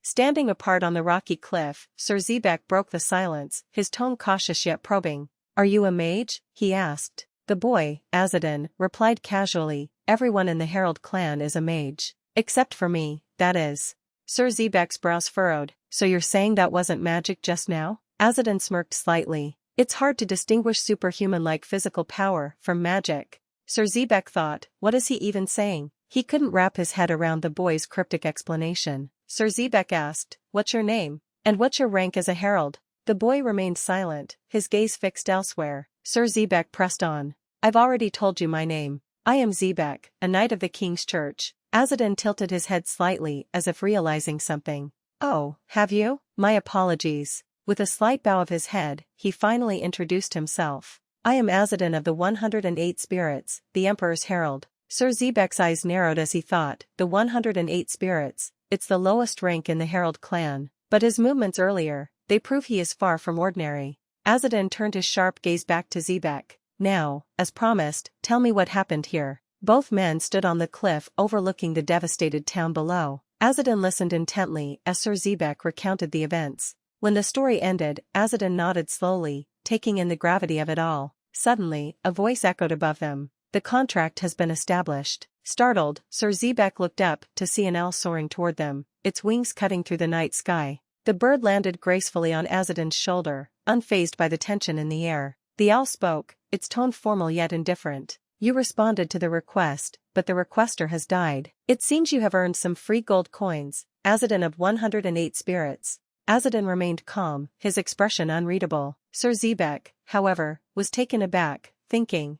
Standing apart on the rocky cliff, Sir Zebec broke the silence, his tone cautious yet probing. "Are you a mage?" he asked. The boy, Azadin, replied casually, "Everyone in the Herald Clan is a mage. Except for me, that is." Sir Zebec's brows furrowed. "So you're saying that wasn't magic just now?" Azadin smirked slightly. "It's hard to distinguish superhuman-like physical power from magic." Sir Zebec thought, what is he even saying? He couldn't wrap his head around the boy's cryptic explanation. Sir Zebec asked, "What's your name? And what's your rank as a herald?" The boy remained silent, his gaze fixed elsewhere. Sir Zebec pressed on. "I've already told you my name. I am Zebec, a knight of the King's Church." Azadin tilted his head slightly as if realizing something. "Oh, have you? My apologies." With a slight bow of his head, he finally introduced himself. "I am Azadin of the 108 Spirits, the Emperor's Herald." Sir Zebec's eyes narrowed as he thought, the 108 Spirits, it's the lowest rank in the Herald Clan. But his movements earlier, they prove he is far from ordinary. Azadin turned his sharp gaze back to Zebec. "Now, as promised, tell me what happened here." Both men stood on the cliff overlooking the devastated town below. Azadin listened intently as Sir Zebec recounted the events. When the story ended, Azadin nodded slowly, taking in the gravity of it all. Suddenly, a voice echoed above them. "The contract has been established." Startled, Sir Zebec looked up to see an owl soaring toward them, its wings cutting through the night sky. The bird landed gracefully on Azadin's shoulder, unfazed by the tension in the air. The owl spoke, its tone formal yet indifferent. "You responded to the request, but the requester has died. It seems you have earned some free gold coins." Azadin of 108 Spirits. Azadin remained calm, his expression unreadable. Sir Zebec, however, was taken aback, thinking,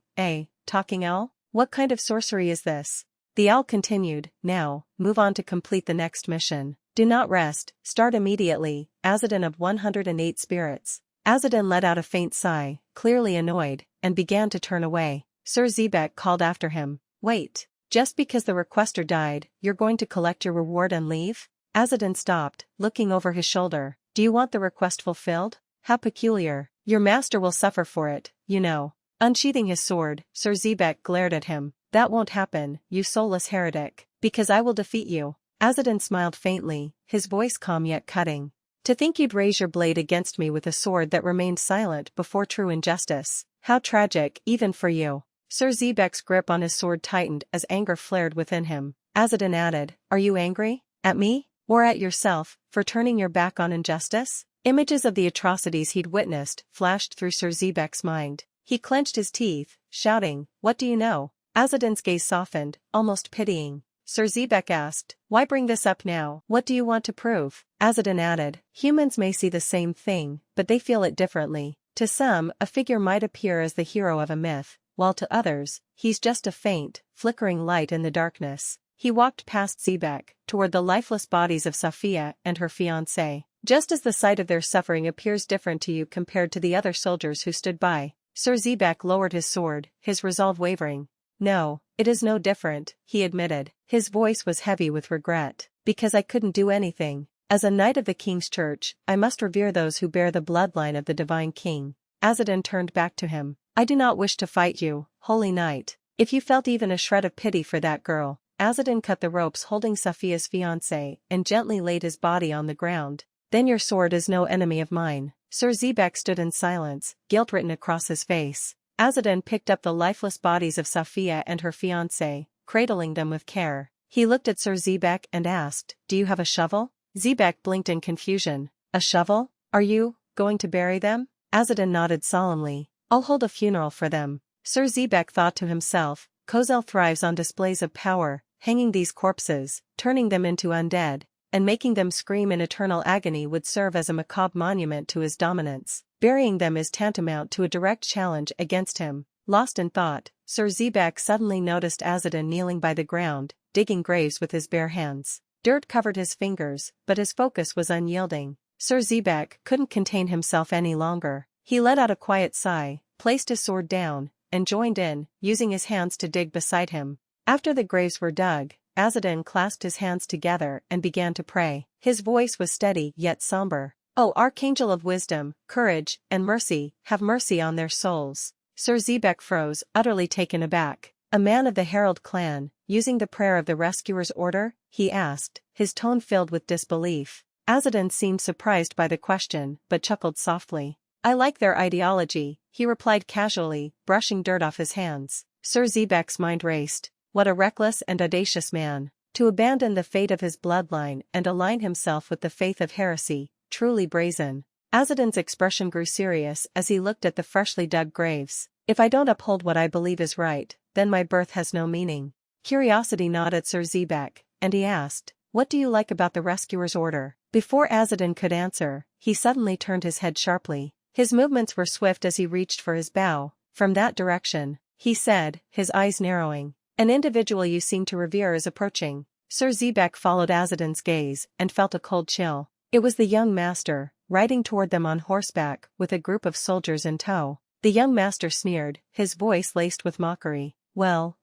talking owl? What kind of sorcery is this? The owl continued, "Now, move on to complete the next mission. Do not rest, start immediately." Azadin of 108 Spirits. Azadin let out a faint sigh, clearly annoyed, and began to turn away. Sir Zebec called after him, "Wait. Just because the requester died, you're going to collect your reward and leave?" Azadin stopped, looking over his shoulder. "Do you want the request fulfilled? How peculiar. Your master will suffer for it, you know." Unsheathing his sword, Sir Zebec glared at him. "That won't happen, you soulless heretic, because I will defeat you." Azadin smiled faintly, his voice calm yet cutting. "To think you'd raise your blade against me with a sword that remained silent before true injustice. How tragic, even for you." Sir Zebec's grip on his sword tightened as anger flared within him. Azadin added, "Are you angry? At me? Or at yourself, for turning your back on injustice?" Images of the atrocities he'd witnessed flashed through Sir Zebec's mind. He clenched his teeth, shouting, "What do you know?" Azadin's gaze softened, almost pitying. Sir Zebec asked, "Why bring this up now? What do you want to prove?" Azadin added, "Humans may see the same thing, but they feel it differently. To some, a figure might appear as the hero of a myth, while to others, he's just a faint, flickering light in the darkness." He walked past Zebec, toward the lifeless bodies of Safia and her fiancé. "Just as the sight of their suffering appears different to you compared to the other soldiers who stood by." Sir Zebec lowered his sword, his resolve wavering. "No, it is no different," he admitted. His voice was heavy with regret. "Because I couldn't do anything. As a knight of the King's Church, I must revere those who bear the bloodline of the Divine King." Azadin turned back to him. "I do not wish to fight you, Holy Knight. If you felt even a shred of pity for that girl." Azadin cut the ropes holding Safia's fiancé and gently laid his body on the ground. "Then your sword is no enemy of mine." Sir Zebec stood in silence, guilt written across his face. Azadin picked up the lifeless bodies of Safia and her fiancé, cradling them with care. He looked at Sir Zebec and asked, "Do you have a shovel?" Zebec blinked in confusion. "A shovel? Are you going to bury them?" Azadin nodded solemnly. "I'll hold a funeral for them." Sir Zebec thought to himself, Kozel thrives on displays of power, hanging these corpses, turning them into undead, and making them scream in eternal agony would serve as a macabre monument to his dominance. Burying them is tantamount to a direct challenge against him. Lost in thought, Sir Zebec suddenly noticed Azadin kneeling by the ground, digging graves with his bare hands. Dirt covered his fingers, but his focus was unyielding. Sir Zebec couldn't contain himself any longer. He let out a quiet sigh, placed his sword down, and joined in, using his hands to dig beside him. After the graves were dug, Azadin clasped his hands together and began to pray. His voice was steady yet somber. "O Archangel of wisdom, courage, and mercy, have mercy on their souls." Sir Zebec froze, utterly taken aback. "A man of the Herald Clan, using the prayer of the rescuer's order?" he asked, his tone filled with disbelief. Azadin seemed surprised by the question, but chuckled softly. I like their ideology, he replied casually, brushing dirt off his hands. Sir Zebec's mind raced. What a reckless and audacious man. To abandon the fate of his bloodline and align himself with the faith of heresy, truly brazen. Azadin's expression grew serious as he looked at the freshly dug graves. If I don't uphold what I believe is right, then my birth has no meaning. Curiosity gnawed at Sir Zebec, and he asked, what do you like about the Rescuer's order? Before Azadin could answer, he suddenly turned his head sharply. His movements were swift as he reached for his bow. From that direction, he said, his eyes narrowing. An individual you seem to revere is approaching. Sir Zebec followed Azadin's gaze and felt a cold chill. It was the young master, riding toward them on horseback with a group of soldiers in tow. The young master sneered, his voice laced with mockery. Well,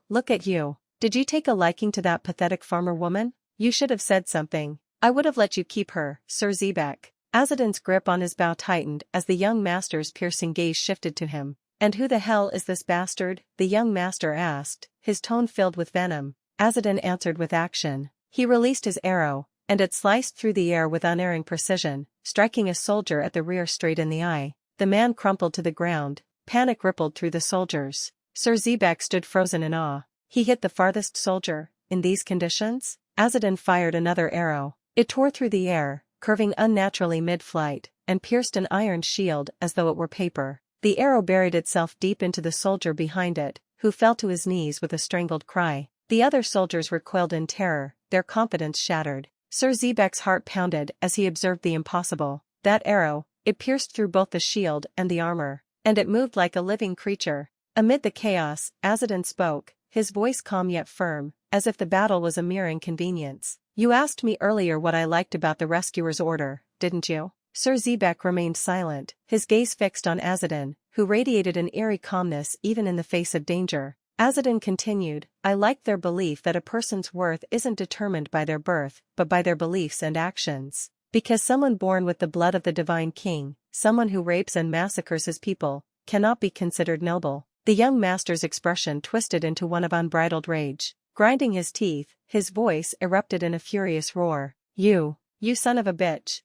look at you. Did you take a liking to that pathetic farmer woman? You should have said something. I would have let you keep her, Sir Zebec. Azadin's grip on his bow tightened as the young master's piercing gaze shifted to him. And who the hell is this bastard? The young master asked, his tone filled with venom. Azadin answered with action. He released his arrow, and it sliced through the air with unerring precision, striking a soldier at the rear straight in the eye. The man crumpled to the ground. Panic rippled through the soldiers. Sir Zebec stood frozen in awe. He hit the farthest soldier, in these conditions? Azadin fired another arrow. It tore through the air, curving unnaturally mid-flight, and pierced an iron shield as though it were paper. The arrow buried itself deep into the soldier behind it, who fell to his knees with a strangled cry. The other soldiers recoiled in terror, their confidence shattered. Sir Zebec's heart pounded as he observed the impossible. That arrow, it pierced through both the shield and the armor, and it moved like a living creature. Amid the chaos, Azadin spoke, his voice calm yet firm, as if the battle was a mere inconvenience. You asked me earlier what I liked about the Rescuer's order, didn't you? Sir Zebec remained silent, his gaze fixed on Azadin, who radiated an eerie calmness even in the face of danger. Azadin continued, I liked their belief that a person's worth isn't determined by their birth, but by their beliefs and actions. Because someone born with the blood of the divine king, someone who rapes and massacres his people, cannot be considered noble. The young master's expression twisted into one of unbridled rage. Grinding his teeth, his voice erupted in a furious roar. You son of a bitch.